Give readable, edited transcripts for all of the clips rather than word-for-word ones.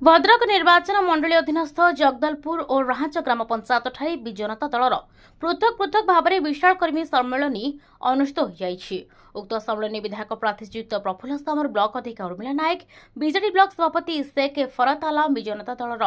भद्रक निर्वाचन मंडली अधीनस्थ जगदलपुर और राहांच ग्राम पंचायत ठारे विजु जनता दलर पृथक पृथक भाव में विशाल कर्मी सम्मेलन अनुष्ठित हो उक्त सम्मेलन विधायक प्रार्थी श्रीयुक्त प्रफुल्ल सामल, ब्लॉक अध्यक्ष उर्मिला नायक, बीजेडी ब्लॉक सभापति शेख फरत आलम, विजु जनता दलर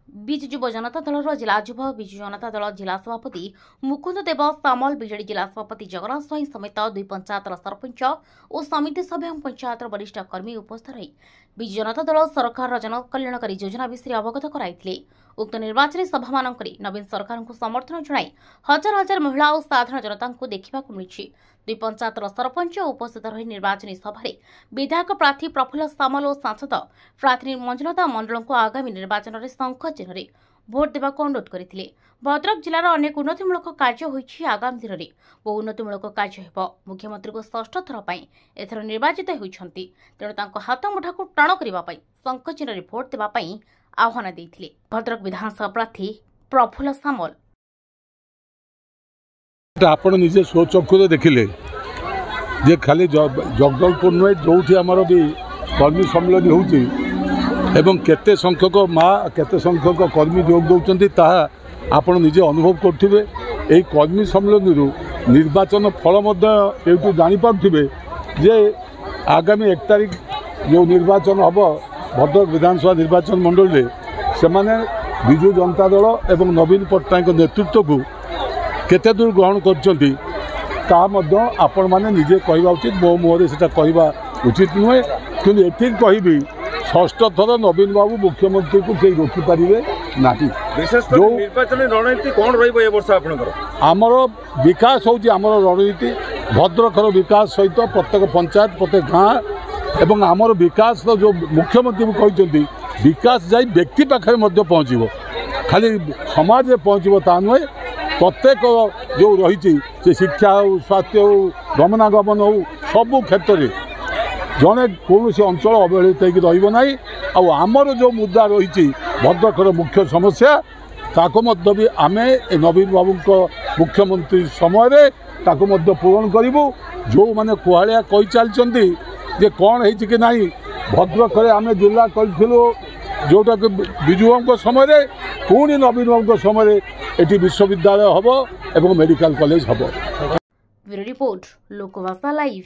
बिजु युव जनता दलर जिला युव बिजु जनता दल जिला सभापति मुकुंद देव सामल, बीजेडी जिला सभापति जगन्नाथ स्वाई समेत दुई पंचायतर सरपंच और समिति सभ्य पंचायतर वरिष्ठ कर्मी उपस्थित रही बिजु जनता दल सरकार जनकल्याणकारी योजना विषय अवगत कराई। उक्त निर्वाचन सभा नवीन सरकार को समर्थन जणाई हजार हजार महिला और साधारण जनता को देखा मिली। दुई पंचायतर सरपंच उपस्थित रही निर्वाचन सभा विधायक प्रार्थी प्रफुल्ल सामल और सांसद प्रार्थी मंजुलता मंडल को आगामी निर्वाचन में शंख चिन्ह भोट देवा अनुरोध करते। भद्रक जिलार अनेक उन्नतिमूलक कार्य होइछि। आगामी दिन में बहु उन्नतिमूलक कार्य हेब। मुख्यमंत्री को षष्ठ थर पर एथर निर्वाचित होइछन्ति, तेणु तांको हाथ मुठा को टाण करने शंख चिन्ह भोट देवा आह्वान देइथिले भद्रक विधानसभा प्रार्थी प्रफुल्ल सामल। आपण निजे स्वचक्षुरे देखिले जे खाली जगदलपुर नुहे जो आमर भी कर्मी सम्मेलन होउछि एवं केते संख्यक माँ केते संख्यक कर्मी जोग दौरान ताहा आपण निजे अनुभव करुवे। यही कर्मी सम्मेलन निर्वाचन फल ये जानीपे जे आगामी 1 तारिख जो निर्वाचन हम भद्रक विधानसभा निर्वाचन मंडल में से विजु जनता दल एवं नवीन पट्टनायक नेतृत्व को केते दूर ग्रहण कर आपण मैंने निजे कहवा उचित। मो मुहर से कहवा उचित नुहे कि ये कहबी षष्ठ थर नवीन बाबू मुख्यमंत्री को कई रोकिपारे ना। जो निर्वाचन रणनीति कौन रही आमर विकास होची आमर रणनीति भद्रकर विकास सहित प्रत्येक पंचायत प्रत्येक गाँ एवं आमर विकास जो मुख्यमंत्री कहते विकास जाई व्यक्ति पाखे पहुँचब खाली समाज में पहुँचब ता नुहे प्रत्येक जो रही से शिक्षा हो स्वास्थ्य हो गमनागमन हो सबू क्षेत्र में जड़े कौन अंचल अवहेलित रही आमर जो मुद्दा रही भद्रकर मुख्य समस्या ताको भी आम नवीन बाबू मुख्यमंत्री समय पूरण करूँ। जो मैंने कुहाड़िया कही चलती जे कौन है कि नहीं भद्रक आम जिला करूँ जोटा कि विजु समय पुणी नवीन बाबू समय एटी विश्वविद्यालय हम एवं मेडिकल कॉलेज हम। Report Lokbhasha live.